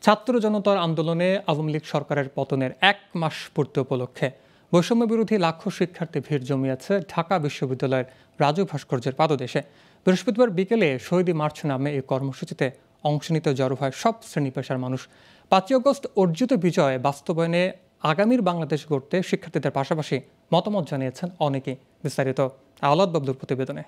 ছাত্র জনতার আন্দোলনে আওয়ামী লীগ সরকারের পতনের 1 মাস পূর্তি উপলক্ষে বৈষম্য বিরোধী লাখো শিক্ষার্থী ভিড় জমিয়েছে ঢাকা বিশ্ববিদ্যালয়ের রাজু ভাস্কর্যের পাদদেশে। বৃহস্পতিবার বিকেলে শহীদ মার্চ নামে এই কর্মসূচিতে অংশ নিতে জড়ো হয় সব শ্রেণী পেশার মানুষ। 5 আগস্ট অর্জিত বিজয় বাস্তবায়নে আগামীর বাংলাদেশ গড়তে শিক্ষার্থীদের পাশাপাশি মতামত জানিয়েছেন অনেকেই। বিস্তারিত আওলাদ বাবলুর প্রতিবেদনে।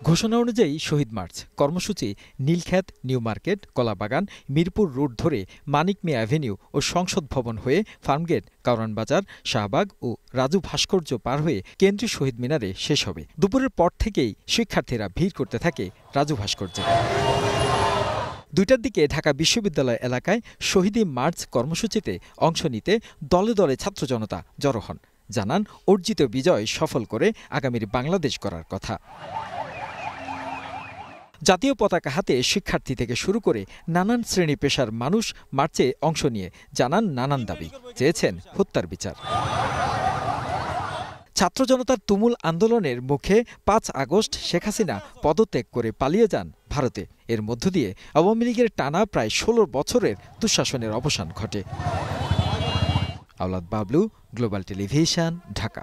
ঘোষণা অনুযায়ী শহীদ মার্চ কর্মসূচি নীলক্ষেত, নিউ মার্কেট, কলাবাগান, মিরপুর রোড ধরে মানিক মিয়া অ্যাভিনিউ ও সংসদ ভবন হয়ে ফার্মগেট, কারওয়ান বাজার, শাহবাগ ও রাজু ভাস্কর্য পার হয়ে কেন্দ্রীয় শহীদ মিনারে শেষ হবে। দুপুরের পর থেকেই শিক্ষার্থীরা ভিড় করতে থাকে রাজু ভাস্কর্যে। 2টার দিকে ঢাকা বিশ্ববিদ্যালয় এলাকায় শহীদ মার্চ কর্মসূচিতে অংশ নিতে দলে দলে ছাত্র জনতা জড়ো হন। জানান অর্জিত বিজয় সফল করে আগামীর বাংলাদেশ গড়ার কথা। জাতীয় পতাকা হাতে শিক্ষার্থী থেকে শুরু করে নানান শ্রেণী পেশার মানুষ মার্চে অংশ নিয়ে জানান নানান দাবি, চেয়েছেন হত্যার বিচার। ছাত্র জনতার তুমুল আন্দোলনের মুখে 5 আগস্ট শেখ হাসিনা পদত্যাগ করে পালিয়ে যান ভারতে। এর মধ্য দিয়ে আওয়ামী লীগের টানা প্রায় 16 বছরের দুঃশাসনের অবসান ঘটে। আওলাদ বাবলু, গ্লোবাল টেলিভিশন, ঢাকা।